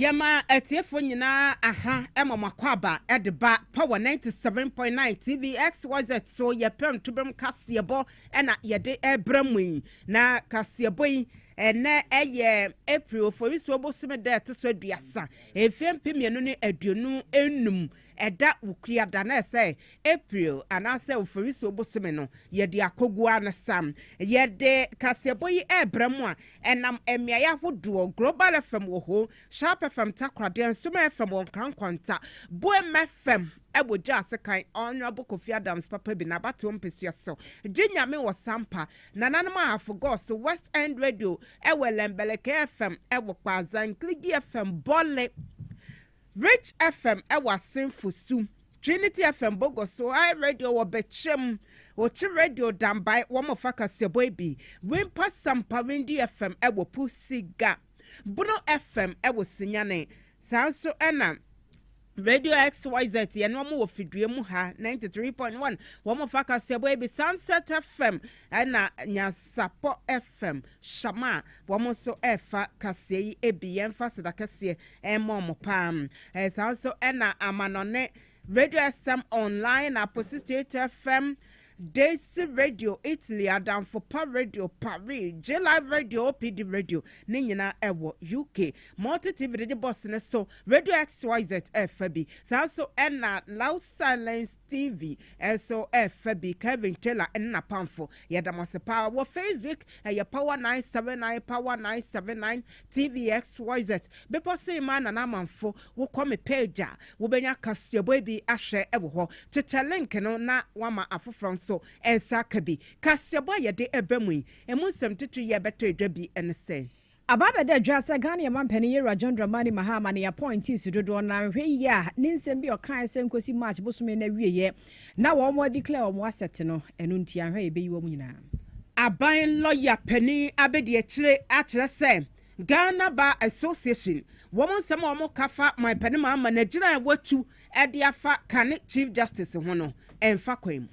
Yama etiefo nyina aha makwaba edeba power 97.9 TVX was it so ye pem tubem Kasiebo ena yede ebramu na Kasiebo yi ene eye April for so bosime de to so aduasa efiem pemienu ne aduonu enum eda wukia da na say April anase ofori so bosime no yede akogua na sam yede Kasiebo yi ebramu a enam emiaya hodo Global FM wo ho Sharp FM takrade nsoma FM on kankwanta Boem FM ebo jase kan Honorable Kofi Adams papa bi na bato mpesi so ginya me wo sampa nananama afogos so West End Radio ewelembeleke FM ebo kwazan Kligi FM Bolle Rich FM ewa Sinfusu Trinity FM Bogoso I radio wo bechem wo ti radio dambai wo mo fa Kasiebo bi Wimpa Sampa Windi FM ewo Pusiga Buno FM ewo Sinyane Sanso ena Radio XYZ ye no mo wo fidue mu ha 93.1 wo mo fa Kasiebo bi Sunset FM ena Nyasapo FM Shama wo mo so efa Kasie ebi yemfa sedakase mo mo pam sanso ena Amanone Radio SM Online Apostle State FM Daisy Radio Italy Adam for Power Radio Paris J Live Radio PD Radio Ninyina ewo UK Multi TV Radio boss ne so Radio XYZ FB so ena Loud Silence TV so FB Kevin Taylor enna pamfo yadamase power wo Facebook ya Power 979 Power 979 TV XYZ bepo say man na manfo wo come page wo benya Kasiebo bi ahwe ewo ho cheche link no na wama afofron so ensa kabi Kasiebo yede ebemu emunsem tutu ye beto edwabi ense Ababe de Jasa Ghana Mampani Yera John Dramani Mahama ni appointees dodo na hwe ya ni nsem bi okan se nkosi match bosume na wieye na wo mo declare wo asset no enu ntia hwe ebeyi wo nyina Aban lawyer Penny abedi akire se Ghana Bar Association woman some omo kafa my penima managina watu ediafa kane Chief Justice hono emfa kwem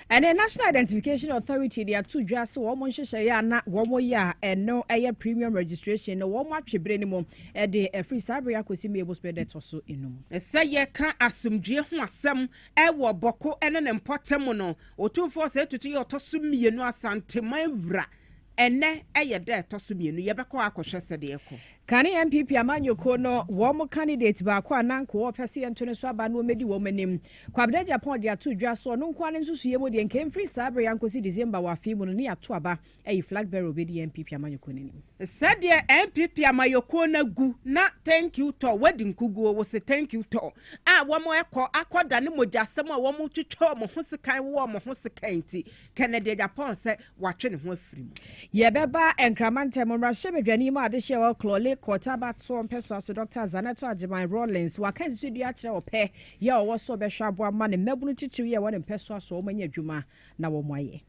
and the National Identification Authority they are two just woman sheshe na womo ya no eye premium registration no womo atwebre ni mo e de free sabre akosi me ebo spend to so enum say ye ka asumdue ho asem e wo boko ene ne mpotem no otumfo se tutu ye otoso mienu asanteman wura ene eye de toso mienu ye beko akohwe sede eko Kani MPP amanyoko no womo candidate ba kwa nanko wo pese entone so aba no medi wo manim kwabda Japan dia to dwa so no nkwa ne nsusu ye mo de nkem free sabre yankosi December wa fi mu no ne ato aba flag bearer obedi MPP amanyoko nanim said MPP amayoko na gu na thank you to wedding kugu wo se thank you to womo ekọ akoda ne mojasem a womo twetwo mo hosekan wo mo hosekan ti Kennedy Japan se watwe ne ho afiri mu ye beba enkramante mo mrahye bedwani ma ade hye wo klole Kotaba so peso so Dr. Zanato Ajiman Rollins waka studio akire ope ya wo so be hwabo ama ne mabunu chichiwi ye won peso so manya adwuma na wo moaye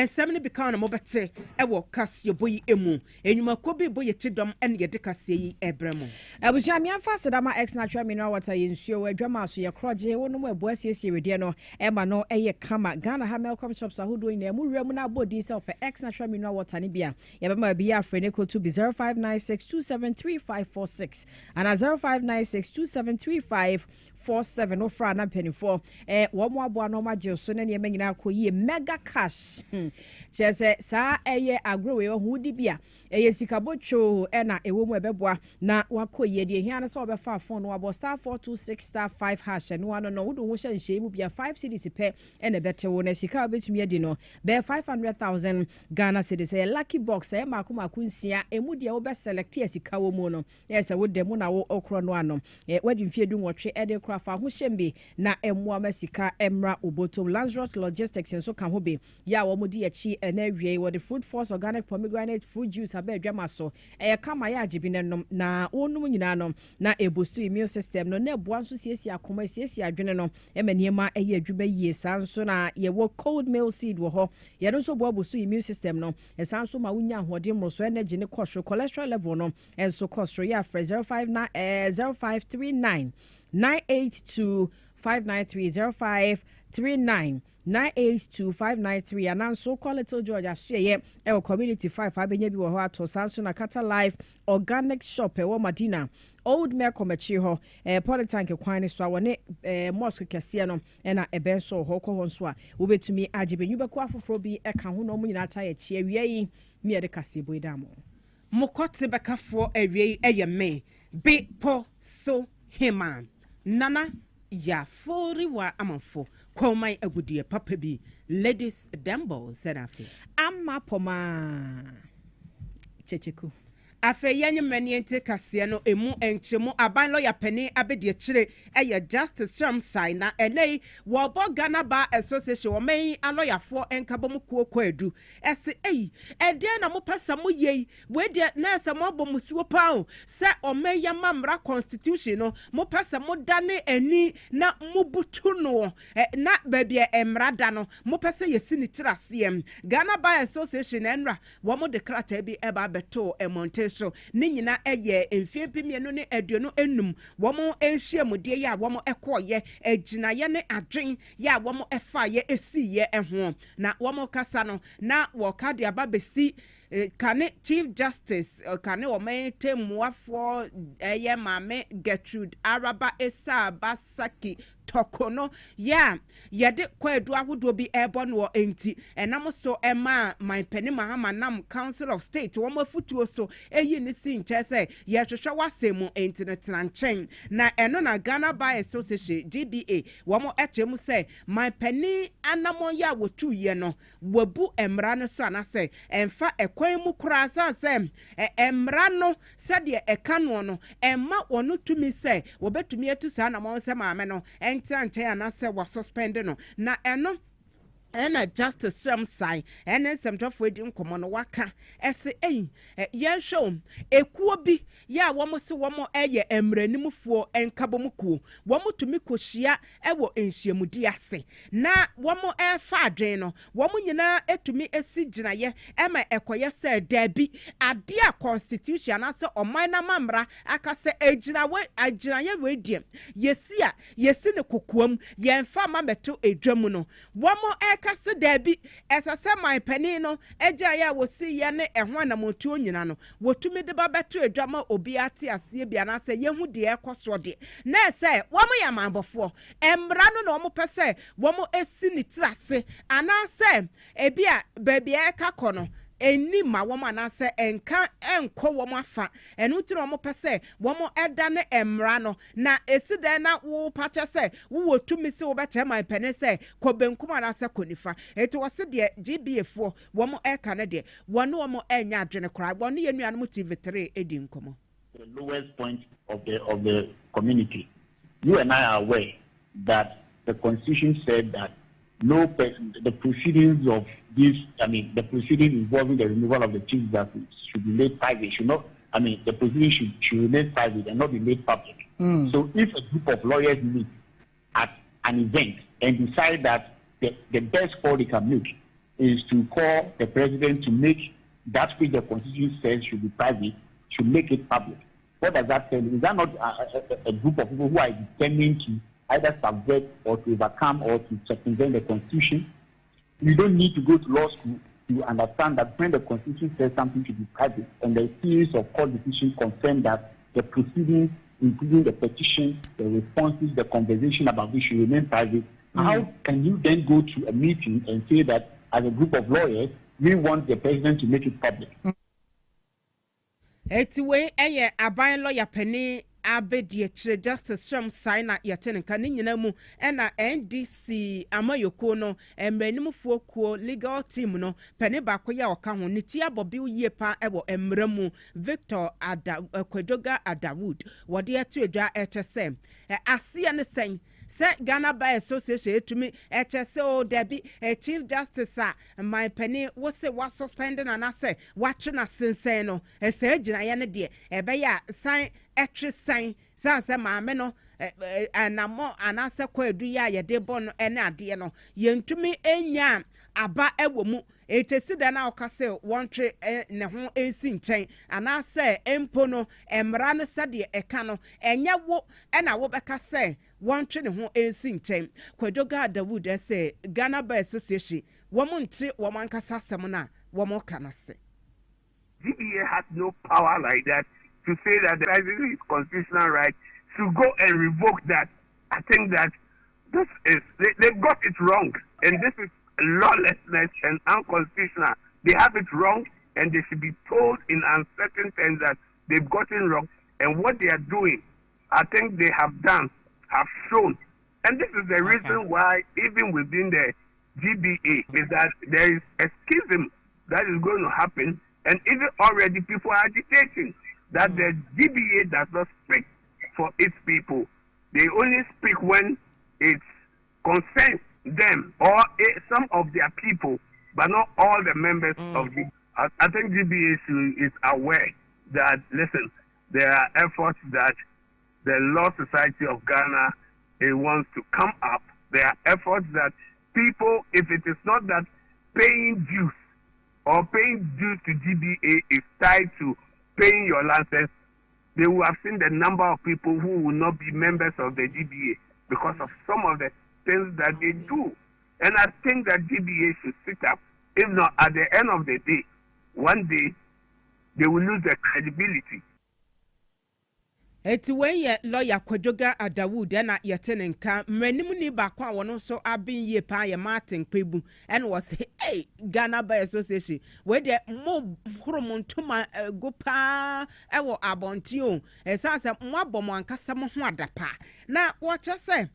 Semini bika na mobete ewo Kasiebo yi emu enwuma kobi bo ye chidom ene ye de Kasie yi ebremu abusia mi amfa sedama ex natural mineral water yensuo adwama so ye kroje wono mo ebo asiesie wede no ema no eye kama Ghana ha Melcom shops ahodo ina mu wura mu na bodi se ope ex natural mineral water ne bia ye be ma bia afrene ko to be 0596273546 and 0596273547 ofra na penifo wo mo abo no magye so ne ne nyina akoyi mega cash chese sa eye agrowe ho di bia eye sikabotwo na ewo mu ebeboa na wakoye de hia na so obefa phone no abo *426*5# no ano no wo do wo hye mu bia 5 cedis pe na bete wo na sika obetumi adi no be 500,000 Ghana cedis lucky box maku nsia emu de wo be select sika wo mu no yes wo de mu na wo okro no ano wadi mfie du nwotwe de krafa ho hyembe na emu amasika emra obotom Lanzarote Logistics nso ka ho be ya wo mudi echi enawie wo the Food Force organic pomegranate fruit juice abedwama so kama ya agibinenom na wonum nyina no na ebosu immune system no na eboa nso siesie akoma siesie adwene no emaniema adwuma yie sanso na ye wo cold meal seed wo ho ye no so bo abosu immune system no sanso ma wunya hode mroso energy ne kwosho cholesterol level no enso kwosho ya 0539 982 593 0539 982593 and also call Little George Ashye e community 5 abenya bi wo ho ato sanso na Kata Life organic shop e wo Madina Old Mekomachi ho Polytank kwan so wone mosque kese no na ebe so ho ko ho so a wo betumi agebe nyubeko afoforo bi e ka ho no mu nyina ta ye chi awie yi me ye de Kasiebo idamo mokote bekafo awie eye me be po so hima nana ya fori wa amafo kwomai agudie papa bi ladies dembo serafi amma poma checheku afe yenye maniente kase no emu enchemu aban lawyer pani abedie chire eye justice sham sign na enei wo bo Ghana Bar Association wo men aloyafo enkabom kuoko adu ese ede na mo pesa mo yei we de na ese mo bom suo pao se o men ya mamra constitution no mo pesa mo dane ani na mo butu no na babia emrada no mo pesa yesi ni tirasem Ghana Bar Association enra wo mo declare bi eba beto emonte so ni nyina eye emfiempimienu ne aduonu enum womo enhyiamudie ya womo ekoye aginaye ne adwen ya womo efaye esiye eho na womo kasa no na wokade ababesi kane Chief Justice kane wo metemuafo eye mame Gertrude Araba Esa Basaki tokono ya yede kwadu ahodo bi ebo no enti enam so ema my penny mahama nam Council of State wo mafutuo so eyi ni si nche se ye hwehwe wasemu enti ne tranchen na eno na Ghana Bar Association GBA wo mo etemu se my penny anamon ya wotu ye no wabu emra no so anase emfa ekwan mu kura sanse emra no se de ekano no emma wono tumi se wo betumi etu sa anamon se maame no ente anase wa suspend no na eno ena justice sham sai ena semtofo edi nkomo no waka ese ye show ekuo bi ya womo se womo eye emranimfo enkabomkuo womo tumi kohia ewo enhyiamudi ase na womo efa adwen no womo nyina etumi esi ginaye ema ekoye se dabi ade a constitution ase oman na mamra akase aginaye wediem yesi ne kokoam yemfa mameto edwam no womo kase dabi esase my penny no eja ya wosi ye ne ehwa na motuo nyina no wotumi de ba beto edwama obi ate ase bia na se yehu de ekoso de na se womo ya mambofo emra no na womo pese womo esi ni trase ana se ebia babia ekakọ no eni ma womo anase enka enko womo afa enu tiri womo pese womo eda ne emra no na eside na wo pache se wo wotumi se wo beche my pene se kobenkum anase konifa eti wose de GBA4 womo eka ne de wono womo enya adwene kra wono ye nuanu mu TV3 edi nkomo the lowest point of the community. You and I are aware that the Constitution said that no person, the proceedings of this, the proceedings involving the removal of the Chief Justice should be made private. The proceedings should remain private and not be made public. So if a group of lawyers meet at an event and decide that the best call they can make is to call the president to make that which the Constitution says should be private, should make it public. What does that tell you? Is that not a group of people who are determined to either subvert or to overcome or to circumvent the Constitution? You don't need to go to law school to understand that when the Constitution says something should be private, and the series of court decisions confirm that the proceedings, including the petition, the responses, the conversation about this should remain private, how can you then go to a meeting and say that as a group of lawyers, we want the president to make it public? Etiwe eye aban lawyer penny abedie chire justice sham sign na yetene kan nyina mu ena NDC amayoko no emranimfo kuo legal team no penny bakoya oka ho ne tia bobi yie pa ebo emramu Victor Kwedoga Adawood wode etu edwa etese ase ne sen se Ghana Bar Association etumi etese o debi Chief Justice my penny wo se wa suspending and say watch na sensen no ese agina ye ne de ebe ya sign etwe sign say maame no anamo anase kwadu ya ye de bon ene ade no yentumi enya aba ewo mu etesi da na okase wontre ne ho ensi nchen anase empo no emra no sade eka no enya wo na wo beka se one train ho ensi nkyɛn kwadoga Dawood say Ghana Bar Association womonte womankasa asɛm na womokanase. GBA has no power like that to say that the president is constitutional right to go and revoke that. I think that this is they've got it wrong, and this is lawlessness and unconstitutional. They have it wrong, and they should be told in uncertain terms that they've gotten wrong, and what they are doing, I think they have shown, and this is the reason why even within the GBA is that there is a schism that is going to happen, and even already people are agitating that the GBA does not speak for its people. They only speak when it concerns them or some of their people, but not all the members of the. I think GBA is aware that, listen, there are efforts that the Law Society of Ghana wants to come up. There are efforts that people, if it is not that paying dues or paying dues to GBA is tied to paying your license, they will have seen the number of people who will not be members of the GBA because of some of the things that they do. And I think that GBA should sit up. If not, at the end of the day, one day, they will lose their credibility. Eti when lawyer Kwadoga Dawood na yetene nka mmanimu ni bakwa wono so abin ye pa ye Martin Kpebu and was hey Ghana Bar Association we de mo horomontoma go pa ewo abonti o esanse mo abom ankasa mo ho adapa na wo che se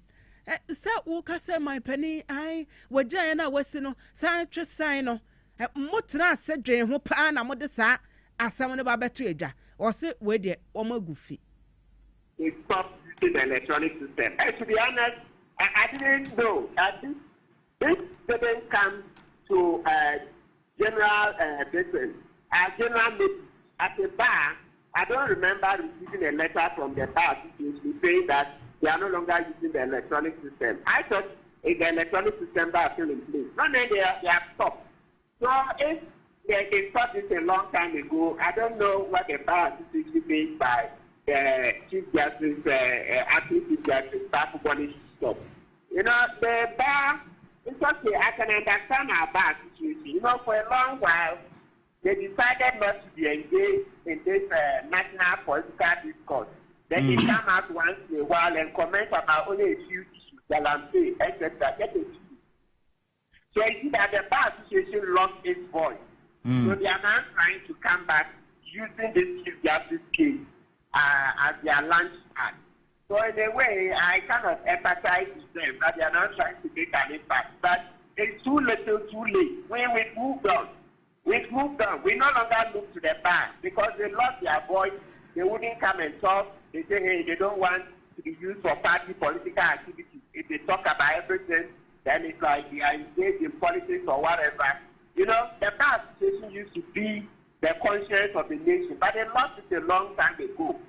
wo ka se my penny ai wajan na wasi no san twe sign no mo tena asedwen ho pa na mo de sa asam ne ba beto edwa wo se we de wo magufi. It stopped using the electronic system. And to be honest, I didn't know that this didn't come to general business. General meeting at the bar, I don't remember receiving a letter from the bar saying that they are no longer using the electronic system. I thought the electronic system are still in place. No, they have stopped. So if they stopped this a long time ago, I don't know what the bar is based by. Chief Justice, acting Chief Justice, Bani stop. You know, the bar, it's okay, I can understand our bar situation. You know, for a long while, they decided not to be engaged in this national political discourse. Then they come out once in a while and comment about only a few issues, Galamsey, etc. So I see that the bar situation lost its voice. So they are now trying to come back using this Chief Justice case as their launch pad. So in a way, I kind of empathize with them that they are not trying to make an impact. But it's too little, too late. We've moved on. We no longer look to the bar because they lost their voice. They wouldn't come and talk. They say, hey, they don't want to be used for party political activities. If they talk about everything, then it's like they are engaged in politics or whatever. You know, the bar situation used to be the conscience of the nation, but they lost it a long time ago.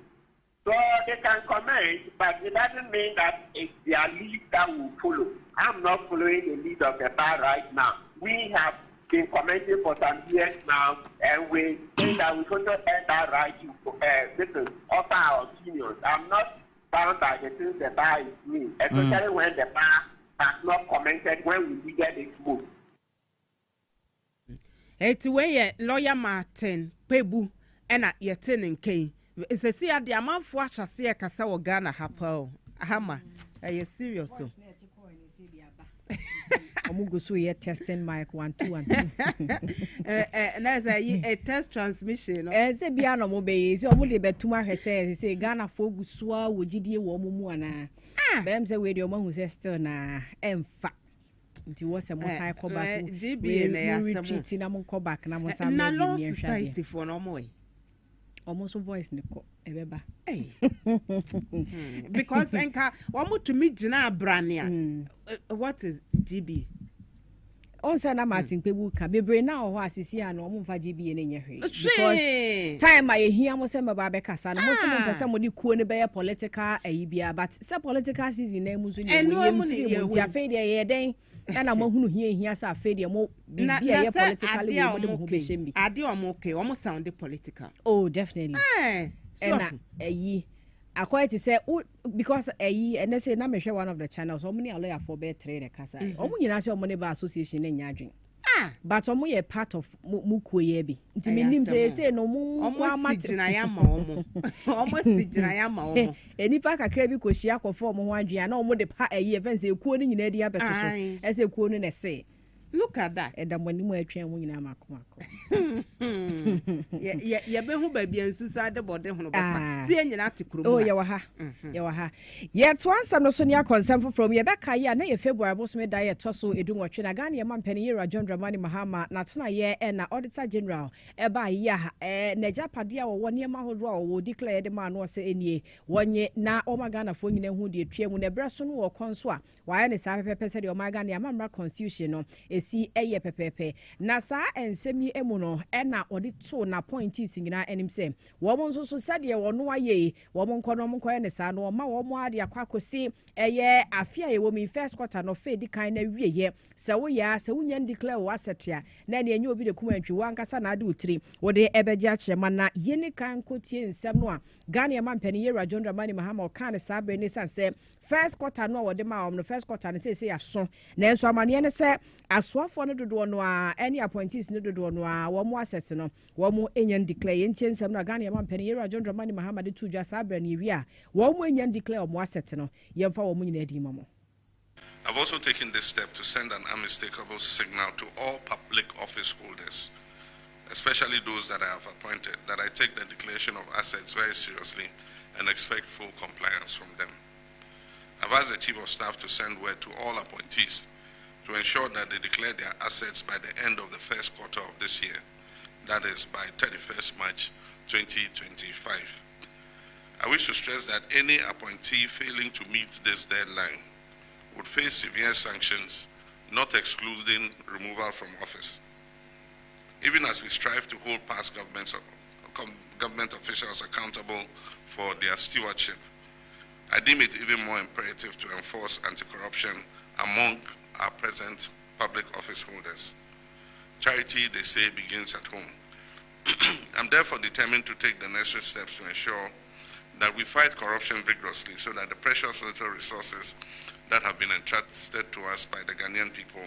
So they can comment, but it doesn't mean that it's their lead that will follow. I'm not following the lead of the bar right now. We have been commenting for some years now, and we think that we should not earn that right to offer our opinions. I'm not bound by the things the bar is doing, especially when the bar has not commented when we needed its move. Eti we lawyer Martin Kpebu ena yetene nken esesi ade amanfo ahyase e kasa wo Ghana hapa ahama are serious so omugo so ye testing mic 1 2 1 na say a test transmission no se bia no mo be yi se omo de betuma hwese se Ghana fo gusua wo gidie wo mu ana bem se we de omo hu se still na emfa nti wo se mo sai ko back DBA na ya retreat na mo ko back na mo sa na law society for no mo almost voice ne ko ebeba because enka wo mo to me gina abrania what is GB on say na Martin Kpebu ka bebre na ho asisi a na mo fa GB ne nyehwe because time I hear mo say meba be kasa na mo say mo pese mo di kuo ne be political ayibia but say political season na mu so ne mo yem fi mo ti afa de ye den na mo hunu hia sa afa de mo bibia ye politically mo de mo be shembi ade o mo okay o mo sound political oh definitely and ayi According to say because and they say na me share one of the channels so many lawyer for better trade kasa omo nyina say omo ne ba association nya adwen but omo ye part of mukoye bi nti menim say no mu omo sigina ya ma omo omo sigina ya ma omo enipa kakra bi ko hia kofo omo ho adwen na omo de pa events ekuo ni nyina di abeto so ese ekuo no na say look at that. Edamoni mu atwen mu nyina makomako. Ye be hu ba bia nsusa de bode hono ba. Tie nyina atikuru mu. Oh ye wa ha. Ye wa ha. Ye to ansam no so ne akonsem from ye be kai ya na ye February bo so me da ye toso edunwotwe na Ghana ye mampani ye John Dramani Mahama na tena ye na Auditor General e ba ya na japade a wo ne ma hodro a wo declare de ma no se enie wonye na o Ghana fo nyina hu de twa mu na bre so no wo konso a wa ya ne sa pepe se de o Ghana ya mamra constitution no si eye pepepe na sa ensemi emu no na odi to na points nyina enim se wo mo nso so sade wo no aye wo mo nko no mo nko ne sa no ma wo mo ade akwakosi eye afia ye wo mi first quarter no fe di kan na wieye se wo ya se wo nyan declare wo asset ya na ne enye obi de kumantwi wo ankasa na ade utiri wo de ebeji akyerema na ye ni kan kotie nsem no a Ghana ya mampani ye John Dramani Mahama o kan sa bre ne sanse first quarter no wo de ma wo no first quarter ne se ya so na enso amane ne se aswafo no dodo no a any appointees no dodo no a wo mo assets no wo mo enyan declare yentie nsem no Ghana man pani ye John Dramani Mahama de tuja sabra ni wi a wo mo enyan declare mo assets no yemfa wo mo nyina di mamo. I've also taken this step to send an unmistakable signal to all public office holders, especially those that I have appointed, that I take the declaration of assets very seriously and expect full compliance from them. I've asked the Chief of Staff to send word to all appointees to ensure that they declare their assets by the end of the first quarter of this year, that is by 31st March 2025. I wish to stress that any appointee failing to meet this deadline would face severe sanctions, not excluding removal from office. Even as we strive to hold past government officials accountable for their stewardship, I deem it even more imperative to enforce anti-corruption among our present public office holders. Charity, they say, begins at home. I'm therefore determined to take the necessary steps to ensure that we fight corruption vigorously so that the precious little resources that have been entrusted to us by the Ghanaian people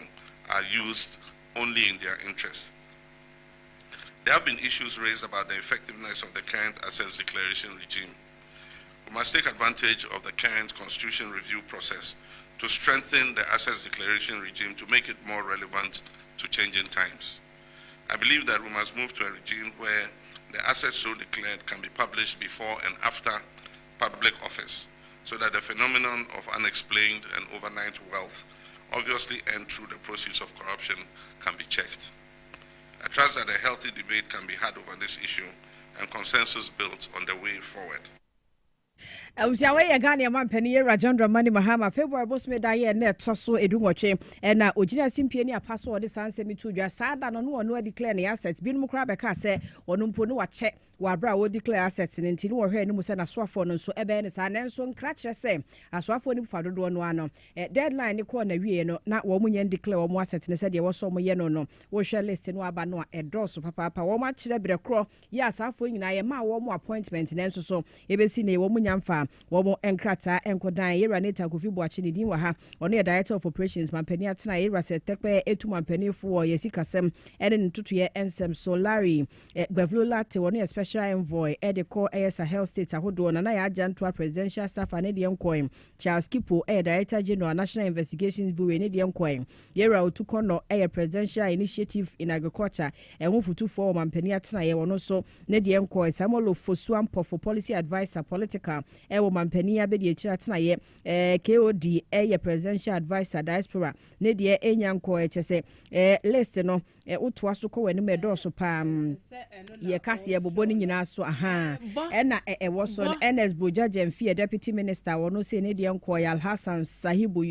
are used only in their interest. There have been issues raised about the effectiveness of the current assets declaration regime. We must take advantage of the current constitution review process to strengthen the assets declaration regime to make it more relevant to changing times. I believe that we must move to a regime where the assets so declared can be published before and after public office, so that the phenomenon of unexplained and overnight wealth obviously earned through the proceeds of corruption can be checked. I trust that a healthy debate can be had over this issue and consensus built on the way forward. Usiawe ya Ghana man pani ye John Dramani Mahama February boss me da ye na toso edunwotwe na ogina simpie ni apaso ode sanse mitudwa sada no no declare ne assets bi no kra be ka se ono mpo no wache wabra wo declare assets ne ntini wo hwe ni mu se na soafo no nso ebe ne sa na nso nkra kire se asoafo ni bufa dodo no ano deadline ni ko na wie no na wo munye declare wo mu assets ne se de wo so mo ye no wo hwe list no aba no a edoso papa wo ma kire bere kro ye asafo nyina ye ma wo mu appointment ne nso so ebesi ne wo munya mfa wo enkrata enkodan yera neta kofi boachi ne din wa ha ono ye director of operations mampani atena yera se tekpe etu mampani fo ye sikasem ene ntutu ye ensem solari gbavlola te ono ye special envoy edeko Sahel state ahodo na ya ajanto presidential staff ane de enkoim Charles Kipo director general national investigations bureau ne de enkoim yera otukono presidential initiative in agriculture enwufutu fo mampani atena ye wono so ne de enkoim Samuel Fosuampo for policy advisor political wo mampani abedi ekira tena ye KOD presidential advisor diaspora ne de enyanko echese list no utoa so ko wani medoso pam ye Kasiebo boni nyina so aha na wo so NS Bojaje Mfie deputy minister wono se ne de enko Al Hassan Sahibu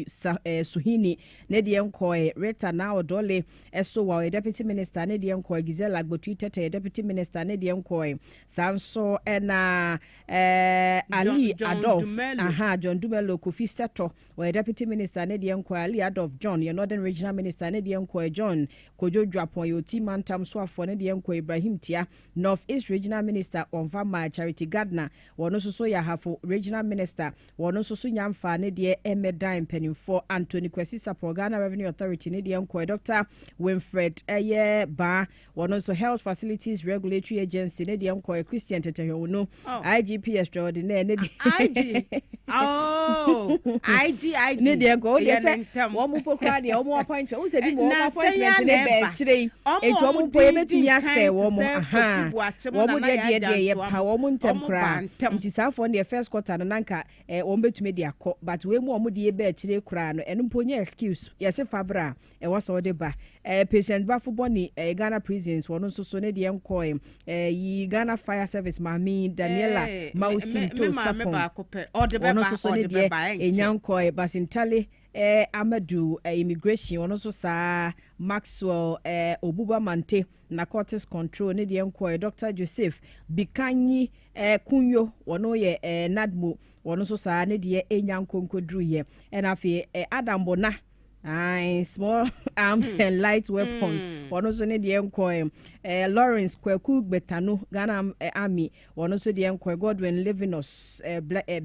Suhini ne de enko Rita na Odole eso wa deputy minister ne de enko Gizela Agbotu Tete deputy minister ne de enko Samso na Ali Adolf Dumelo. John Dumelo Kofi Seto or Deputy Minister ne deɛ nkɔ Ali Adolf John your Northern Regional Minister ne deɛ nkɔ John Kojo Dwapon your team Mantam Swafo ne deɛ nkɔ Ibrahim Tia North East Regional Minister Onfama Charity Gardner wɔno nso so Yahafo Regional Minister wɔno nso so Nyamfa ne deɛ Emedan Penimfo Anthony Kwesi Sapor Ghana Revenue Authority ne deɛ nkɔ Dr. Winfred Ba wɔno nso Health Facilities Regulatory Agency ne deɛ nkɔ Christian Tetehwono IGP extraordinaire ne IG. Oh, IG. ne deɛ nkɔ wo deɛ sɛ wɔn mo pokora deɛ wɔn appointment wo sɛ bi mo wɔn appointment ne bɛɛ kyerɛ etu wɔn po ebetumi asɛ wɔn mo wɔn deɛ yɛ pa wɔn mo ntɛm koraa nti saafo deɛ first quarter no nanka wɔn betumi de akɔ but we mu wɔn deɛ bɛɛ kyerɛ koraa no ɛno mpo nye excuse yɛsɛ fabra ɛwɔ sɛ wɔde ba patient bafo bɔne Ghana prisons wɔn nso so ne deɛ nkɔ yi Ghana fire service maami Daniela Mausinto Sapon wɔn nso so ne deɛ enyankɔ Basintale Amadu immigration wɔn nso saa Maxwell Obuba Mante narcotics control ne deɛ nkɔ Dr. Joseph Bikanyi Kunyo wɔn yɛ Nadmo wɔn nso saa ne deɛ enyankɔ nkoduru yɛ ɛna afei Adam Bona small arms and light weapons wɔn nso ne deɛ nkɔ Lawrence Kwaku Betano Ghana Army wɔn nso deɛ nkɔ Godwin Levinos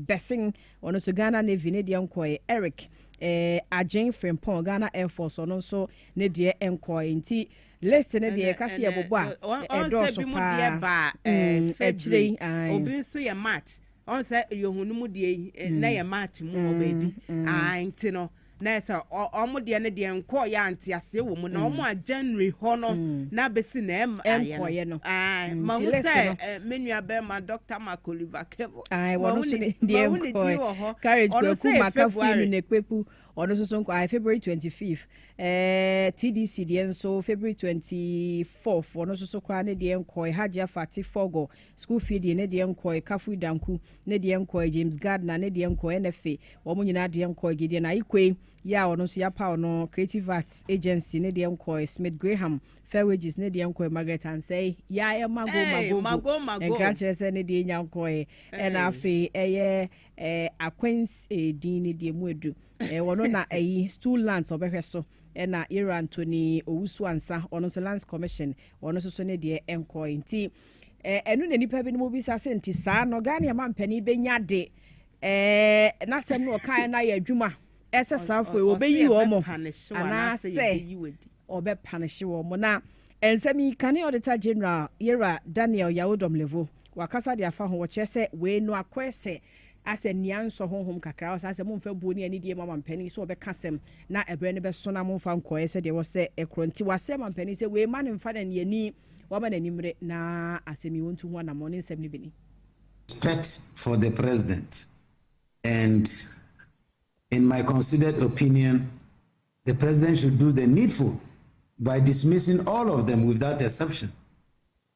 Bessing wɔn nso Ghana Navy ne deɛ nkɔ Eric Ajen Frimpong Ghana Air Force wɔn nso ne deɛ nkɔ nti list ne deɛ Kasiebo a ɛdɔɔso paa ɛkyerɛ obi nso yɛ match on sɛ yohunu mu deɛ na yɛ match mu obebi nti no na sɛ ɔmo deɛ ne deɛ nkɔ yɛ antiase wɔ mu na ɔmo a January hɔ no na besi na ɛmkɔyɛ no ma wo sɛ menua bɛma Dr. Makoliva Kevo wɔno so deɛ nkɔ Courage Kwaku Makafu no ne kpepu ɔno so nkɔ February 25th TDC deɛ nso February 24th ɔno so kɔ ne deɛ nkɔ Hajia Fati Fogo school fee deɛ ne deɛ nkɔ Kafu Danku ne deɛ nkɔ James Gardner ne deɛ nkɔ NFA wɔn nyinaa deɛ nkɔ Gideon Aikwe ya ɔno so ya pa ɔno Creative Arts Agency ne deɛ nkɔ Smith Graham Fair Wages ne deɛ nkɔ Margaret Ansay ya mago encourage ne deɛ nya nkɔ ɛna afei Aquins din ne deɛ mu edu wɔno na stool lands ɔbɛhwɛ so ɛna Era Anthony Owusu Ansa ɔno so Lands Commission ɔno so ne deɛ nkɔ nti ɛno na nipa bi no mo bi sa se nti saa no Ghana ma mpani benya de na sɛm no ɔkae na yɛ adwuma ɛsɛ saafo obeyi wɔ mo anaasɛ ɔbɛpanehye wɔ mo na ensɛmi Kane Auditor General Yera Daniel Yawodom Levo wakasa de afa ho wɔkyerɛ sɛ we no akɔɛsɛ asɛ nianso honhom kakra ɔsɛ asɛ momfa buo ne ani die mama mpani so ɔbɛka sɛm na ɛbrɛ ne bɛso na momfa nkɔɛ sɛ deɛ wɔsɛ ɛkronti wasɛ ma mpani sɛ we ma ne mfa na ne ani wama n'animre na asɛmi wontu ho anamɔ ne nsɛm ne bini. Respect for the president, and in my considered opinion, the president should do the needful by dismissing all of them without exception,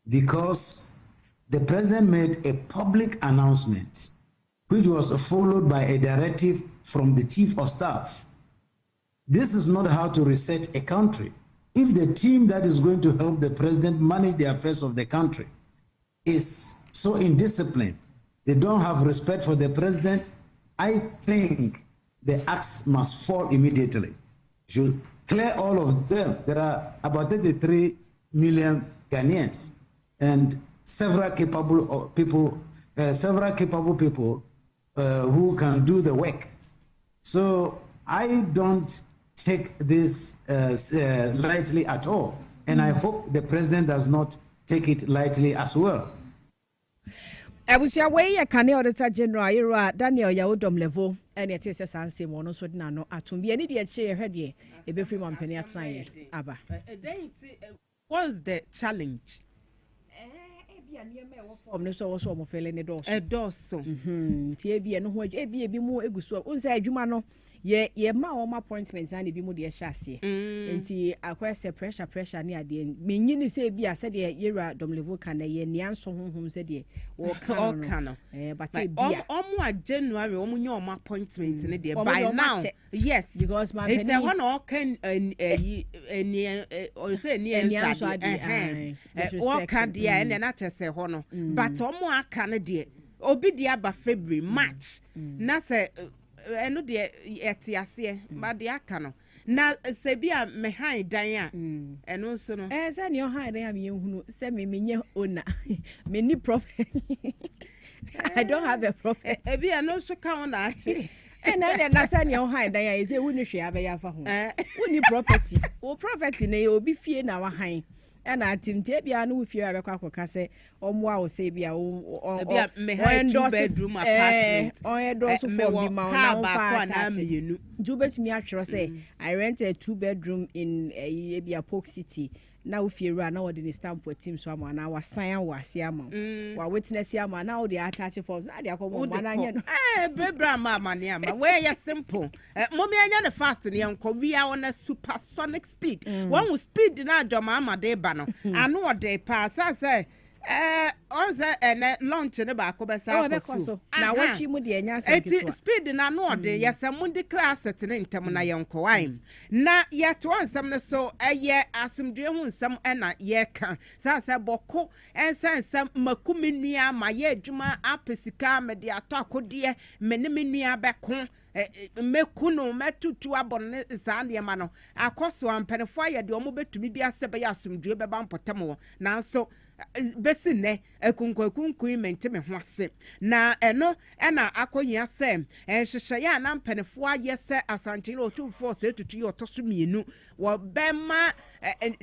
because the president made a public announcement which was followed by a directive from the chief of staff. This is not how to reset a country. If the team that is going to help the president manage the affairs of the country is so indisciplined, they don't have respect for the president, I think the axe must fall immediately. Should clear all of them. There are about 33 million Ghanaians and several capable people who can do the work. So I don't take this lightly at all, and I hope the president does not take it lightly as well. Abusia wey ya Kane Auditor General Yera Daniel Yawodom Levo ene tie se sanse mo no so dina no atumbi ene de che hwe de e be free mampani atsan aba. What's the challenge? Bia niema e wo form no so wo so mo fele ne do so. Edoso. Tie bia no ho bia mu eguso unsa adwuma no ye ma o appointment na bi mu de hye ase enti akwese pressure ne ade menyi ni se bia se de Yera Dom Levo kan ye nianso honhom se de wo kan no but bia omo a January omo nye omo appointment ne de by now yes because my penny it's one o kan or say ni enso ade o kan de ene na chese ho no but omo aka ne de obi di aba February March na se eno de etiase ba de aka no na se bia me han dan a eno so no se ne o han dan a me hunu se me menye ona me ni property I don't have a property e bia no so ka on na na se ne o han dan a se woni hwe abeya fa ho woni property wo property na obi fie na wa han and I think bia no if you have a kwakwa say omwa wo say bia me have 2-bedroom apartment on your doors for me ma na me do bet me atro say I rent a 2-bedroom in bia Polk City now if you run now the stamp for team so am na wa sign wa se am wa witness am na o dey attach for na dey akomo ma na nya no bebra ma ne ama we ya simple mommy anya ne fast ne enko we are on a supersonic speed one will speed na adoma ama dey ba no anu o dey pass say onze ene launch ne ba ko be sa ko so na watchi mu de anya say speed na no de yesam ndi class ne ntem na yenko wan na yet one sam ne so eye asimdwe hu nsam na ye ka sa boko ensam makumi nua ma ye adwuma apesika me de ato akode me ne me nua beko mekuno metutu abonne za ne ma no akoso ampenefo ye de omo betumi bi asebe ya asimdwe be ba mpotem na so besine ekunkunku mente me ho ase na eno na akohia se hwehwe ya na mpenefo ayese asantene otumfo se tutu ye otoso mienu wo bema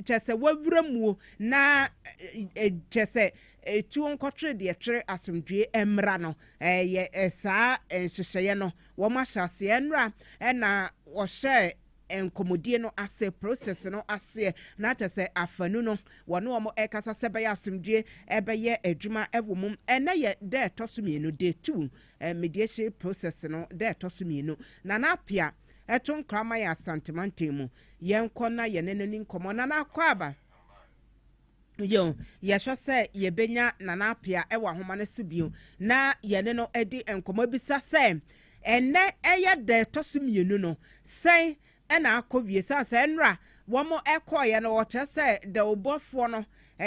chese wawuramu na chese etu nkotre de etre asomdwe emra no ye saa hwehwe no wo ma hyase enra na wo hye enkomodie no ase process no ase na tese afanu no wono omo ekasa sebe ya asimdue ebeye adwuma ewomum ene ye de tosumienu de 2 mediation process no de tosumienu na napia eton krama ya santimantemu yenko na yeneneni nkomo na nakwaba yo yehwe se yebenya na napia ewa homa ne subio na yene no edi enkomo bisa se ene eye de tosumienu no sen ena akowie sasa enra womo ekoye no woche se de obofo no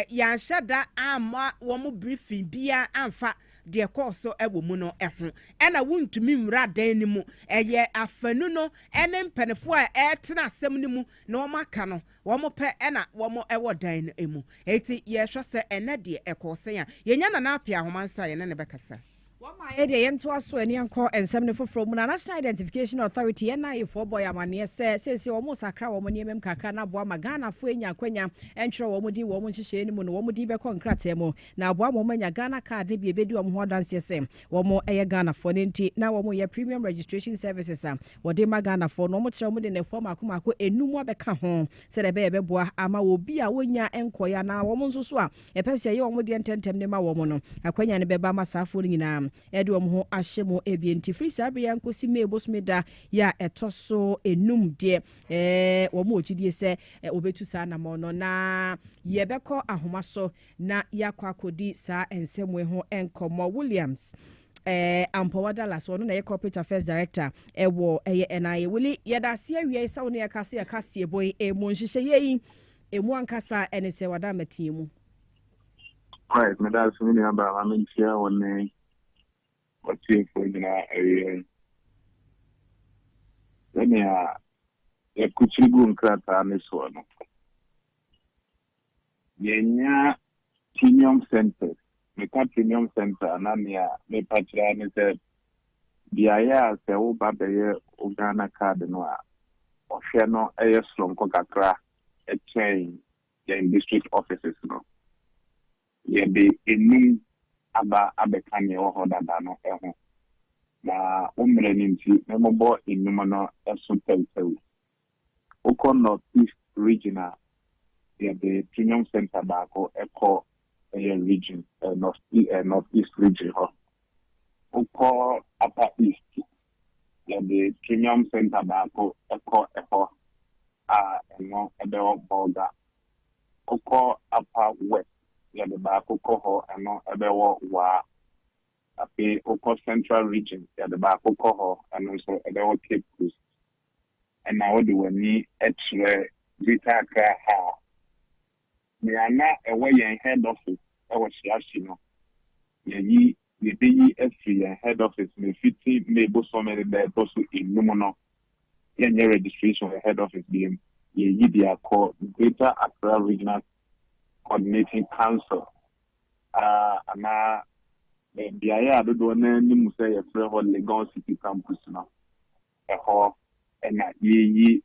yanhyada ama womo briefing bia amfa de koso ewomu no eho ena wuntumi nwura dan ni mu eye afanu no ene mpenefo a etena asem ni mu na womo aka no womo pe ena womo ewo dan no emu eti yehwe se ene de ekosen a yenya na apia homansa ye ne bekasa Wama ede yento aso ani anko ensem ne foforo mu na National Identification Authority NIA for boy amane se wo sakra wo niemem kakra na boa magana fo enya kwanya entro wo mudi wo nhihye ni mu no wo mudi be konkrate mu na boa mo manya Ghana card ne bi ebedi wo ho danse se wo mo eye Ghana fo ne nti na wo mo ye premium registration services a wo de magana fo no mo kire mo de ne form akomako enum abeka ho se de be boa ama wo bi a wonya enkoya na wo mo nso so a epese ye wo mo de ententem ne ma wo mo no akwanya ne be ba masafo nyina edom ho ahyemo ebienti free sabia nkosi mebosmeda ya etoso enum de wo mo ogidie se obetu sa na mo no na yebekọ ahomaso na yakwa akodi sa ensemwe ho enkomo Williams Ampawada Las one na corporate affairs director ewo NIA wili yadase awie sa woni yakase Kasiebo mo nhihye yi emu ankasa ene se wada matiemu right me da so ni aba ma mentia woni wati for na ya kuchigu nkrata ne so no yenya premium center me ka premium center anania me patra ne se biaya se wo ba be Ghana card no a ohwe no slon ko kakra chain in district offices no ye be eni aba abekanye wo hoda da no eho na umre ninti memobo inuma no eso tempewu oko north east regional ye the premium center bako eco region north east region ho oko upper east ye the premium center bako eco eno ebewo border oko upper west ya the bako koho eno ebewo wa ape oko central region ya the bako koho eno so ebewo Cape Coast and now the wani etre vitaka ha me ana ewe yen head office ewo shiashi no ye yi the DESC head office may fit maybe so many there also in Numono. Any registration head office being ye called Greater Accra Regional Coordinating Council. And the aya do name say a friend Legon City campus now. A hall and ye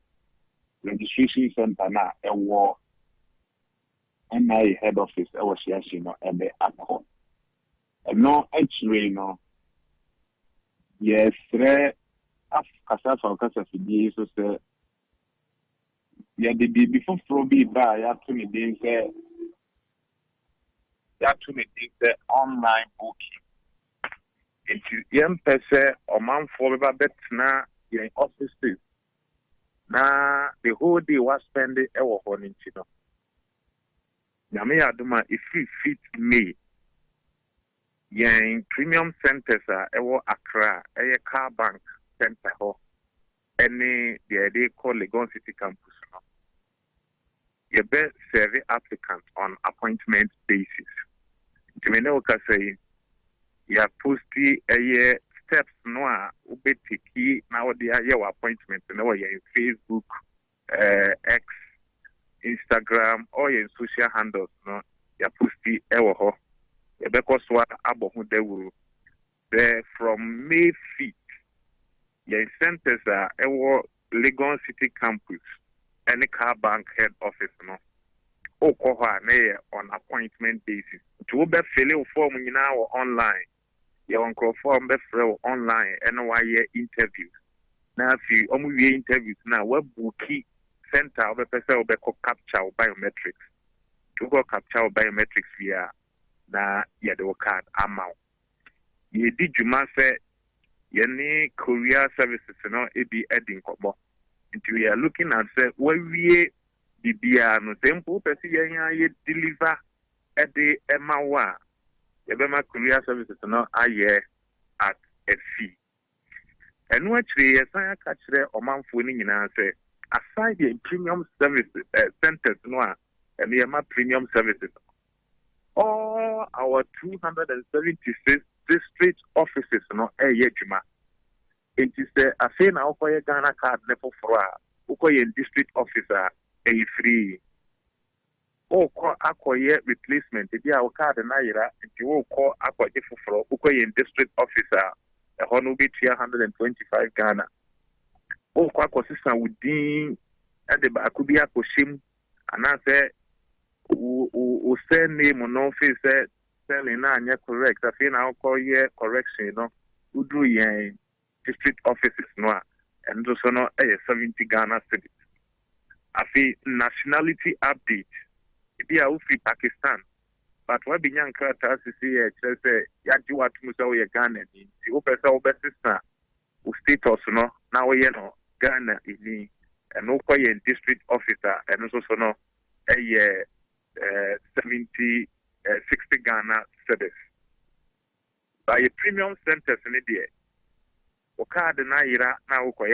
registration center na a war and head office I was sharing and the alcohol. And no actually no. Yes, Kasa for Kasa Fidi so say yeah the before Frobi by ya to me being say online booking. Into young person or man for about that now in offices. Now the whole day was spent our honey chino. Yami Aduma if we fit me. In premium centers are Accra, a car bank center ho. Any they call Legon City campus. You best serve applicants on appointment basis. You know what I say? You are posting a steps no ubetiki now they are your appointment no in Facebook, X, Instagram, or in social handles no you are posting ho. Because what about who they will there from May 5th, your centers are Legon City campus, any car bank head office no. On appointment basis. To be fill form now online. Your uncle form be online and why interviews. Now if you interviews now web bookie center of a person will capture biometrics. To go capture biometrics via na ya the card amount. Ye did you must say any courier services no it be adding kobo. We are looking at say where we bibia no tempo person ye deliver at the emawa. Yebema courier services no aye at a fee. And what we assign catch there or man phoning in say aside the premium services centers no and the premium services. All our 276 district offices no yejuma. It is a say now for a Ghana card level for a district officer a free. Oh, call acquire replacement. If you have a card and you will call acquire for a district officer a honorable 125 Ghana. Oh, call consistent with Dean at the Bakubia Koshim and I say who send name on office selling na correct. I feel now call ye correction, you know. Who do ye district offices no and also no 70 Ghana cities. I feel nationality update. It be a free Pakistan. But what be young characters to see say Yajiwa to Musa Ghana in the open sister who status no now you know Ghana in and no district officer and also no 60 Ghana cedis. By a premium centers in India, Oka the Naira now for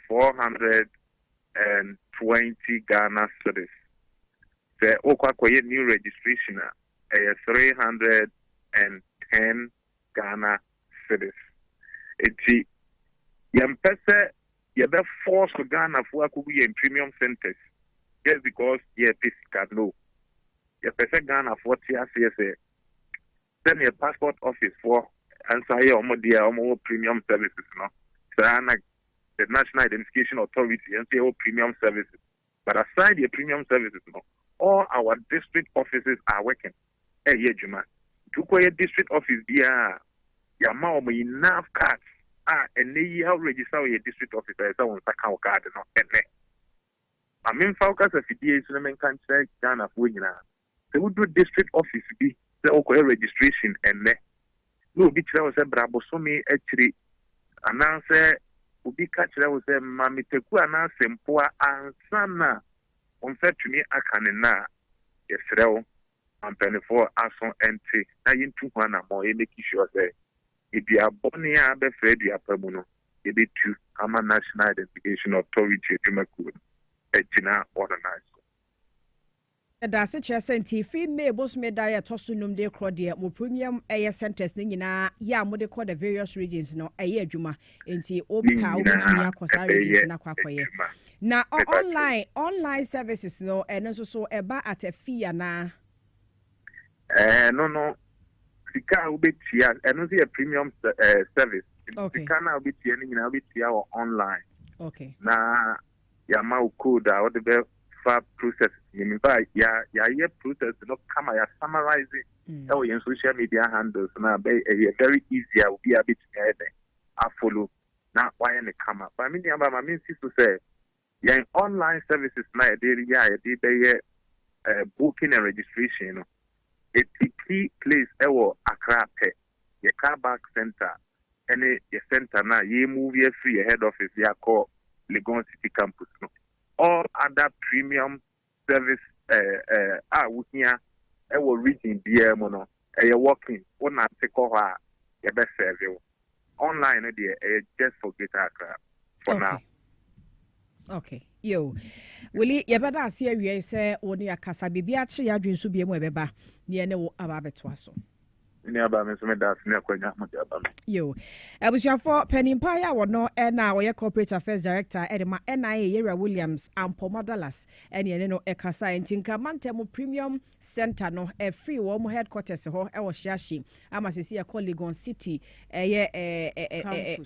420 Ghana cedis. The Oka new registration 310 Ghana cedis. It's Yampese Yabe force Ghana for in premium centers just because can know. Your person Ghana 40 years, send your passport office for answer your more premium services, no. So the National Identification Authority and say premium services. But aside the premium services, no, all our district offices are working. Hey, yeah, Juma. To go your district office, your mom enough cards. And they have registered your district officer. So on account card, no, and I mean, focus of the DA, so I can check Ghana for you now. They would do district office be the okay registration and no be was a brabo so me actually announce ubi catch there was a mammy teku announce poor and sana on said to me I can na yes and 24 as on entry I in 200 more make sure say if you are born here be fed you are permanent it be to ama National Identification Authority to make good ejina organize. da se kyerɛ sɛ nti fi May bosome da yɛ toso num de kro de mo premium ɛyɛ centers ne nyinaa ya mo de kɔ the various regions no ɛyɛ adwuma nti opa obusumi akɔsa regions na kwakɔyɛ na online services no ɛno nso so ɛba at a fee ana no sika obetia ɛno so yɛ premium service sika na obetia ne nyinaa obetia wɔ online okay na ya ma code a what the far process in fact ya process no come ya summarize it your social media handles na very easy will be a bit I follow now why in the camera but I mean to say yeah online services na they booking and registration you know a key place ewo Accra pe your car back center any your center na ye move your free head office ya call Legon City campus no all other premium service we here our reading BM no working on a take over your best service online just forget Accra for now. Okay. Yo. Willie yebada ase awie se woni akasa bibia kire ya dwensu bie mu ebeba ne ne wo aba betwa so. Ni aba me so me da ne akwanya mo aba me. Yo. Abusuafo Penimpa ya wono na wo ye corporate affairs director edema NIA Yera Williams Ampoma Dallas ene no ekasa entinkramantem premium center no free wo mo headquarters ho e wo hyashi amasisi ya Legon City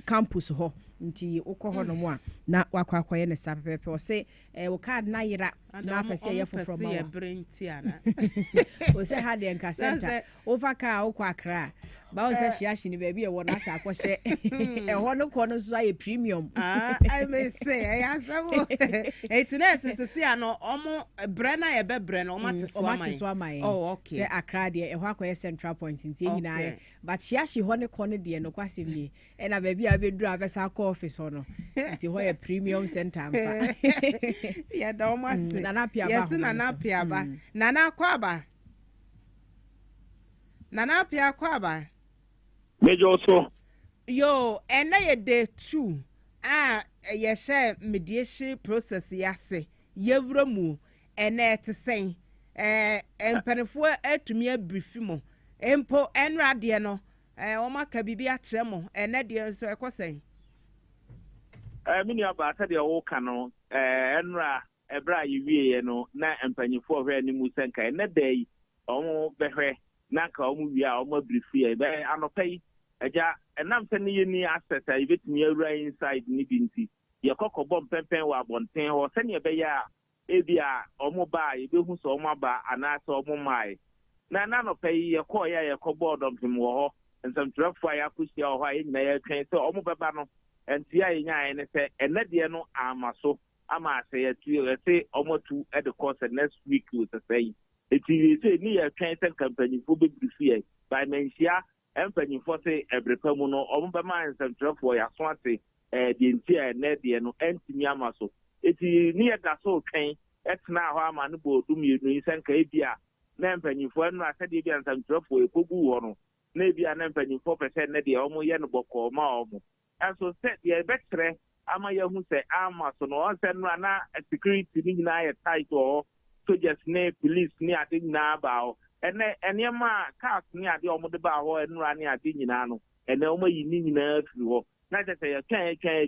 campus ho nti ukọ ho no mo a na wakwakoye ne sapepe o se wo card na yira na apese ye foforo ma o se ha de nka center over car ukọ Accra ba o se hyashi ni baby e wo na sa akọhye e ho no kọ no so aye premium I may say I asawo etine sisi ano omo brena ye be brena o mate so amai oh okay se Accra de e ho akọye central point nti nyina but hyashi ho ne kọ no de no kwasem ni e na baby abeduru abesa akọ office no nti ho ye premium center ampa ya da o mase nana pia ba yes nana pia ba nana kwaba nana pia kwaba Major so yo ena ye day 2 ye share mediation process yase yewura mu ena etesen empanefo atumi abrifi mo empo enra de no o maka bibi a kire mo ena de nso ekosen mini aba ata de wo ka no enra ebra yiwie no na empanyefo hwe ni mu senka ena dai omo behwe na ka omo wi a omo brifi e be anopai eja enam se ni ni access a ibetumi awura inside ni binti ye kokobom pempen wa bonten ho se ne be ya ebia omo ba ebehu so omo ba ana se omo mai na anopai ye ko ya ye ko boardom pim wo ho nsam trafo ya kusia ho ayi na ye twen se omo beba no enti ya nya ne se enade no amaso ama se ya tu ye se omo tu at the course next week with the say eti se ni ye twen se company fo be brifi by mensia empanyifo se ebrepamu no omba man centrafo ya so ate de ntia na de no antimi amaso eti ni ya da so twen etna ho ama no bodum yenu isenka ebia na empanyifo no asade bia centrafo ekogu ho no na ebia na empanyifo pese na de omo ye no boko ma omo aso set ye betre ama ye hu se amaso no on se no na security ni na ye tight o so just ne police ni ade na ba ene ma cars ni ade omo de ba ho enura ni ade nyina no ene omo yi ni nyina afiri ho na je se ye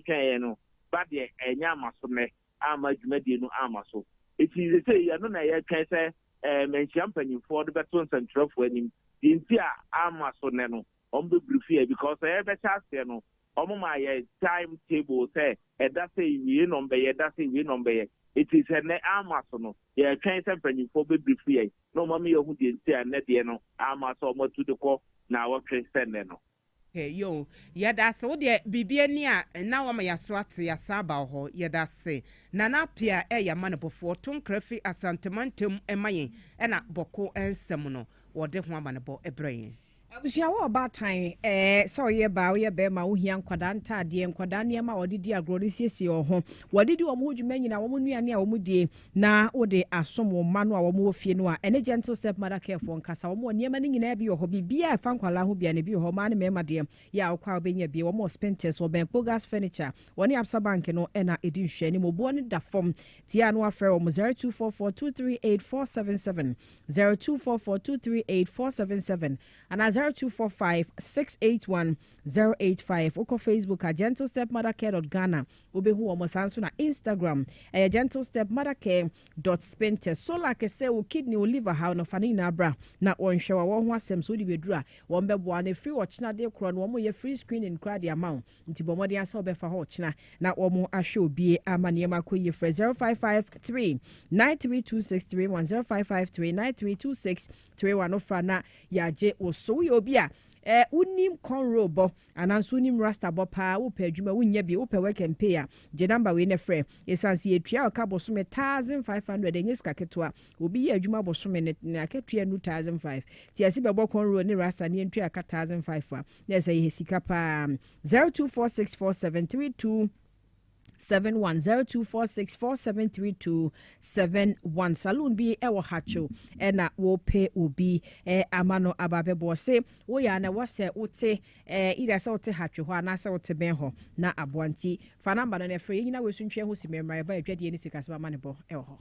twen no ba de enya amaso ne ama dwumade no amaso eti se ye no na ye twen se menchia mpanyimfo de beto nsantrafo anim di nti a amaso ne no omo be briefie because e be chase no omo ma ye time table say e da say wi number ye da say wi number ye it is an amaso no ye twen se mpanyimfo be briefie no mama ye hu di nti a ne de no amaso omo tu de ko na wo twen se ne no yo yada se wo de bibia ni a na wo ma yaso ate yasaba ho yada se nana pia ya manebofo tonkrafi asantemantem emayen na boko ensem no wo de ho amanebo ebrayen Abusuawo about time so ye ba we be ma wo hia nkwada ntade nkwada ne ma odidi agro ne siesie ho wodidi wo mo dwuma nyina wo mo nuane a wo mo die na wo de asom wo ma no a wo mo fie no a ene gentle step mother care for nkasa wo mo ne ma ne nyina bi wo ho bibia fa nkwala ho bia ne bi ho ma ne mema de ya wo kwa obenya bi wo mo spenters wo ben pogas furniture woni absa bank no na edi nhwe ne mo bo ne da fom tia no afre wo 0244238477 0244238477 and 0245-681-085. Oko Facebook at gentlestepmothercare.ghana. Obehu omosanso na Instagram gentlestepmothercare.spente. So like I say, o kidney o liver how no fani na bra na onhwe wa ho asem so di bedura. Wo mbebo na free watchna de kro no wo ye free screening kra de amount. Nti bomode asa obefa ho chna na wo mo ahwe obie amane ma koye free 0553 932631 0553 932631 ofra na yaje so we obia unim conro bo ananso unim rasta bo pa wo pa adwuma wonya bi wo pa work and pay a je number we ne frɛ esanse etua o ka boso me 1500 enye ska ketwa obi ye adwuma boso me ne aketua no 1005 ti asi be bo conro ne rasta ne ntua ka 1005 a na say he sika pa 02464732 710246473271 saloon bi ewo hacho na wo pe obi amano ababebo se wo ya na wose wote ida se wote hacho ho na se wote ben ho na aboanti fa namba no ne frɛ yina we suntwe ho simemra ba adwade ni sika se ba manebo ewo ho.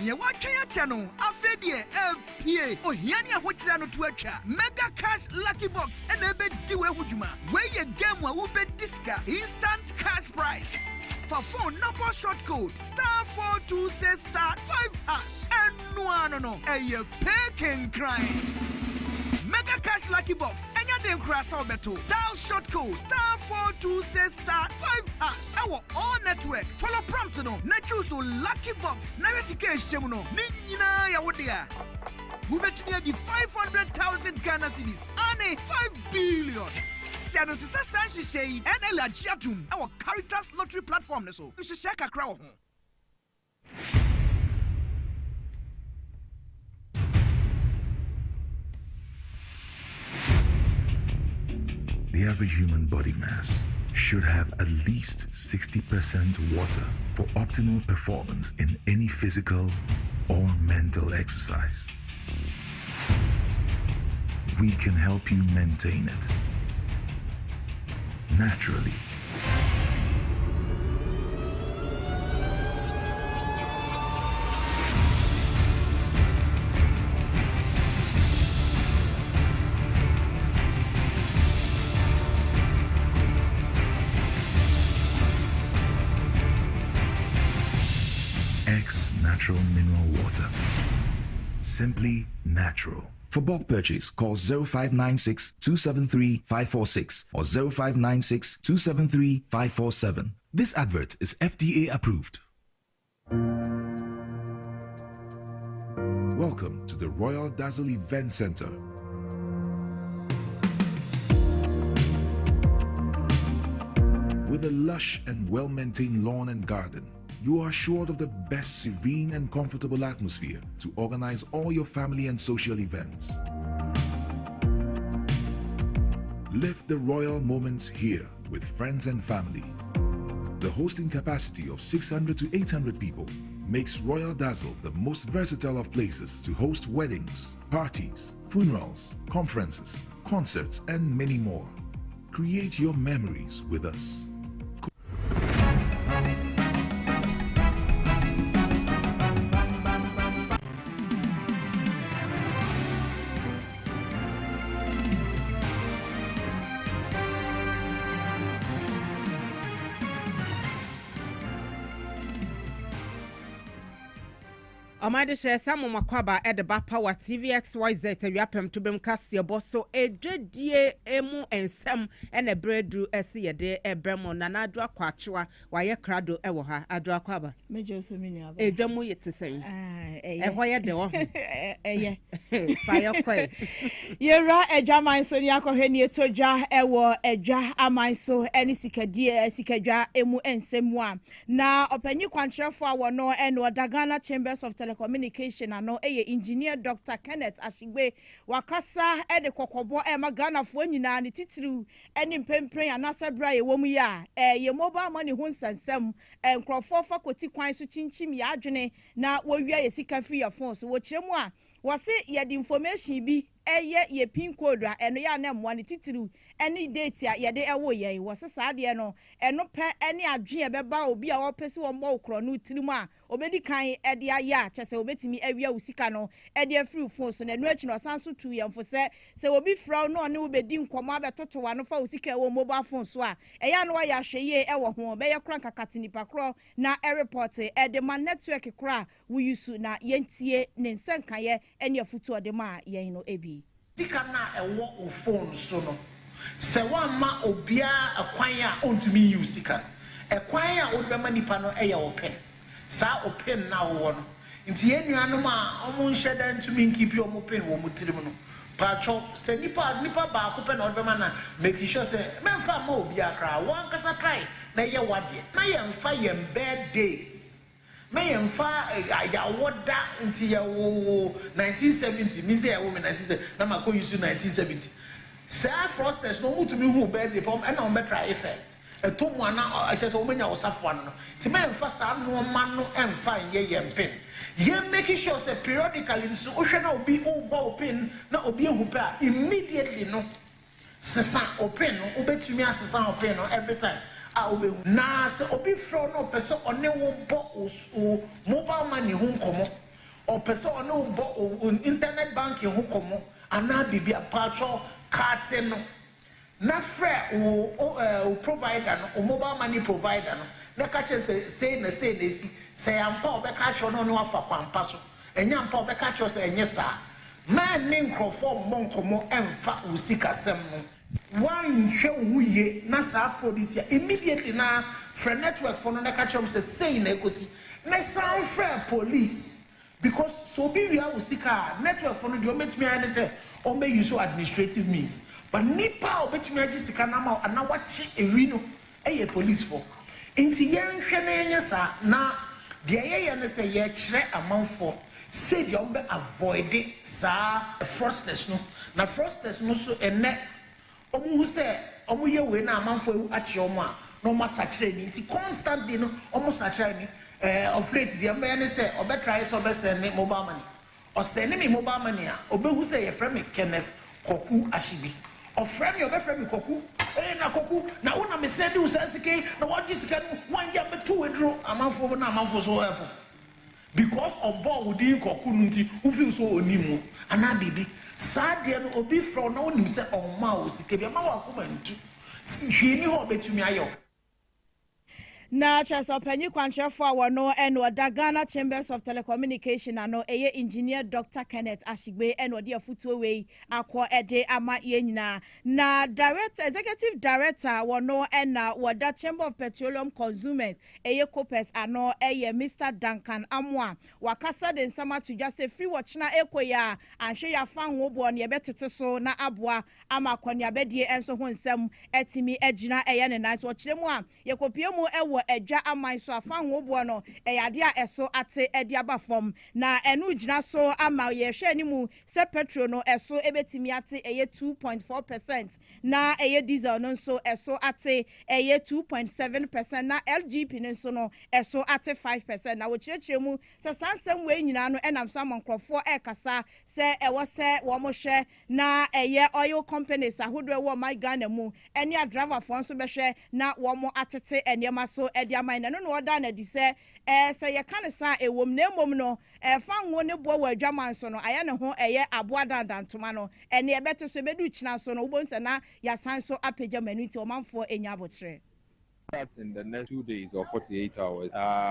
Ye watching a channel, a fedie, PA, or Yania Hochano to Acha, Mega Cash Lucky Box, and a bit do a Wujuma, where your game will be disca, instant cash prize. For phone number short code, *42 *5#, and no, a ye pecking crime. Mega Cash Lucky Box, and your name crash beto. Dial short code *42 *5#. Our all network. Follow prompt no. Na choose Lucky Box. Na resike no. Nina ya wodia. We bet me the 500,000 Ghana cedis. Ane 5 billion. Siano sisa sanshi shei. NL Ajiatum. Our Caritas lottery platform ne so. Mshishaka crowd. The average human body mass should have at least 60% water for optimal performance in any physical or mental exercise. We can help you maintain it naturally. Natural mineral water. Simply natural. For bulk purchase, call 0596 273 546 or 0596 273 547. This advert is FDA approved. Welcome to the Royal Dazzle Event Center. With a lush and well-maintained lawn and garden, you are assured of the best serene and comfortable atmosphere to organize all your family and social events. Live the royal moments here with friends and family. The hosting capacity of 600 to 800 people makes Royal Dazzle the most versatile of places to host weddings, parties, funerals, conferences, concerts, and many more. Create your memories with us. Omade share some makwaba at the Power TVXYZ Yapem to bem Kasiebo so a dreadie emu and some and a bread do a see a day a bremo nana dra quachua why a crado ewoha a dra quaba. Major Sumina A jamu yet to say. A wire door. Fire quay. Yera a jama so yako heni toja ewo eja amaiso any sikadia sikaja emu and semwa. Now open you contract for our no and Wadagana Chambers of Telecommunication ano engineer Dr. Kenneth Ashigbe wakasa de kokobo magana fo nyina ne titiru eni mpempren anasa bra ye womu ya ye mobile money ho nsansam nkrofo fa koti kwan so chinchim ya adwene na wowia ye sika free your phone so wo kiremu a wose ye the information bi ye pin code a eno ya na mo ne titiru eni date a ye de ewo ye wose saade no eno pe eni adwen beba obi a wo pese wo mbo ukro no tirimu a obedi kan ede aya chese obetimi awia usika no ede free phone so na enu achi no sanso tu yemfo se obi fra no ne obedi nkomo abetoto wa no fa usika ewo mobile phone so a eya no ya hweye ewo ho be ye kran kakati nipa kro na report ede ma network kra we use na yentie ne nsankan ye ene afutu ode ma yen no ebi sika na ewo o phone so no se wa ma obia akwan a ontumi use sika ekwan a odbema nipa no eye open sa open na wo no nti yenuanom a omo nheda ntumi nkipi omo pen wo mutirim no pacho se nipa ba ko pen odbema na make sure se memfa ma obi akra wan kasa try na ye wade na ye mfa ye bad days me ye mfa ya woda nti ye wo 1970 mi se ye wo 1970 na ma ko use 1970 sa frosters no mutumi hu birthday pom e na o try first to mu ana I say so menya osafo no ti me mfa sa no ma no emfa ye pen ye make sure say periodically so ohwe na obi uba open na obi ehu pa immediately no sesa open no obetumi asesa open no every time obi na se obi fro no person one wo bo o mobile money hu nkomo o person one wo bo internet banking hu nkomo ana bibia pacho card no na frɛ o provider no o mobile money provider no na ka kyerɛ say na si say ampa o bɛka kyerɛ no no afa kwampa so enya ampa o bɛka kyerɛ sɛ enye saa man ne nkrɔfo mbonkomo emfa o sika sem no wan hwɛ wo ye na saa for this year immediately na frɛ network for no na ka kyerɛ sɛ say na ekosi na sound frɛ police because so be we are sika network for no de o metumi ane sɛ o may use administrative means. But nipa obetumi agi sika na ma ana wachi ewi no eye police for nti yen hwe na yen sa na de ye ne se ye kire amanfo se de ombe avoid sa frosters no na frosters no so ene omu hu se omu ye we na amanfo achi omu a no ma sachire ni nti constantly no omu sachire ni of late de ombe ne se obe try so be send mobile money o send me mobile money a obe hu se ye frɛ me Kenneth Koku Ashibi of friend your friend Koku na Koku na una me said you say na what this can one year be two withdraw amanfo na amanfo so help because of board within Koku nti who feel so onimu ana bibi sad no obi from na onim say on ma o sika bi ma wa ko mantu hwe ni ho betumi ayo na chasa panyi kwantrefo awo no eno Ghana Chambers of Telecommunication ano engineer Dr. Kenneth Ashigbe eno de afutuo we akọ ede ama yenyina na executive director wono ena wada Chamber of Petroleum Consumers Copers ano Mr. Duncan Amwa wakasa de nsama to just say free watch na ekoya anhwe ya fa ho bo ne betete so na aboa ama kwanya bedie enso ho nsam etimi agina ne nice wakiremu a yekopie mu ewo eja amai so afa ho bo no eyade a eso ate ede aba fom na enu gina so ama ye hwe animu se petrol no eso ebetimi ate 2.4% na diesel no so eso ate 2.7% na LGP no so no eso ate 5% na wo kirechiremu se sansem we nyina no enam so amankrofo kasa se ewo se wo mo hwe na oil companies ahodo wo my Ghana mu eni a driver fo so behwe na wo mo atete enema so edi amai na no oda na di se se ye kan sa ewom na emom no fa ngo ne bo wa adwaman so no aya ne ho aboa dandantoma no ene ebete so bedu kina so no ubonse na ya san so apagya manuti omanfo enya abotre That's in the next 2 days or 48 hours.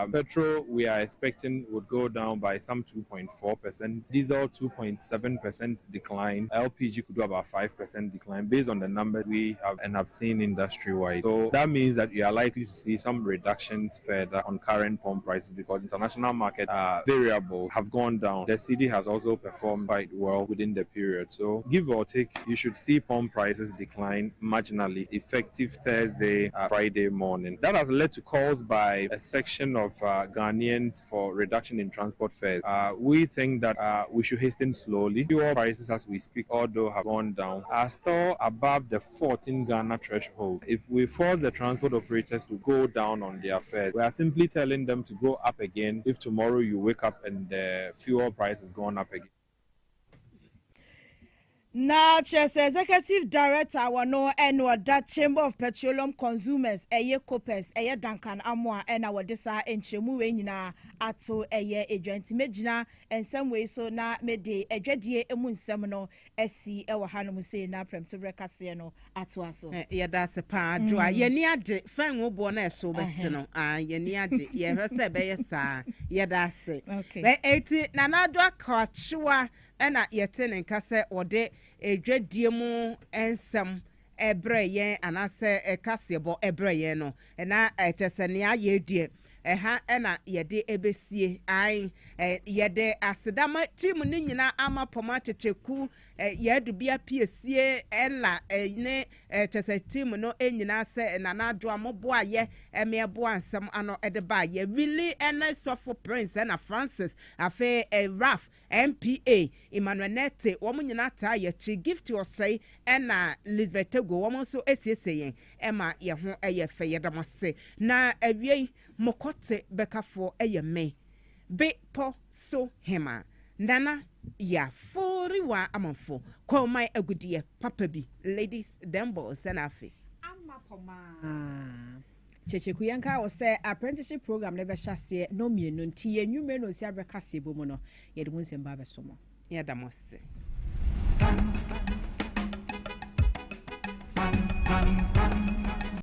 Petrol, we are expecting would go down by some 2.4%. Diesel, 2.7% decline. LPG could do about 5% decline based on the numbers we have and have seen industry-wide. So that means that you are likely to see some reductions further on current pump prices because international market variable have gone down. The CD has also performed quite well within the period. So give or take, you should see pump prices decline marginally effective Thursday, Friday morning. That has led to calls by a section of Ghanaians for reduction in transport fares. We think that we should hasten slowly. Fuel prices as we speak, although have gone down, are still above the 14 Ghana threshold. If we force the transport operators to go down on their fares, we are simply telling them to go up again if tomorrow you wake up and the fuel price has gone up again. Now, Chess Executive Director, wano and that Chamber of Petroleum Consumers, Eye Copes, Eye Duncan Amwa, and our desa and Chemu Wenina, Ato Eye Agent Medina, and some way so na mede a dreadie emun seminal, SC, our Hanumuse, na prem to Recasiano, Atuaso. Yeah, that's a pa, do I? Yenia de Fango Bonnet so betino, Yenia de, yeah, sa, yeah, that's it. Okay. But 80 Nanadwa Kachua. Ena yete ne nkase ode edwadie mu ensem ebre yen anase Kasiebo ebre yen no na etesene ayedie ha ena yede ebesie ai yede asedama team ni nyina ama poma checheku yedu bia piesie ela ne tese team no enyina se na nado amobo aye emebo ansem ano edeba ye really ena sofo prince na Francis afe Raf MPA Emmanuel Nete wo nyina ta ye chi gift your say ena Elizabeth Tego wo so esieseyen ema ye ho eye fe yedamase na awie mokote bekafo eye me be po so hema nana ya fori wa amanfo kwa mai agudie papa bi ladies dembo senafi amapoma Checheku yanka o say apprenticeship program ne be hyase no mienu nti enwume no si abeka Kasiebo mu no ye de mu nsem ba be so mo ya damose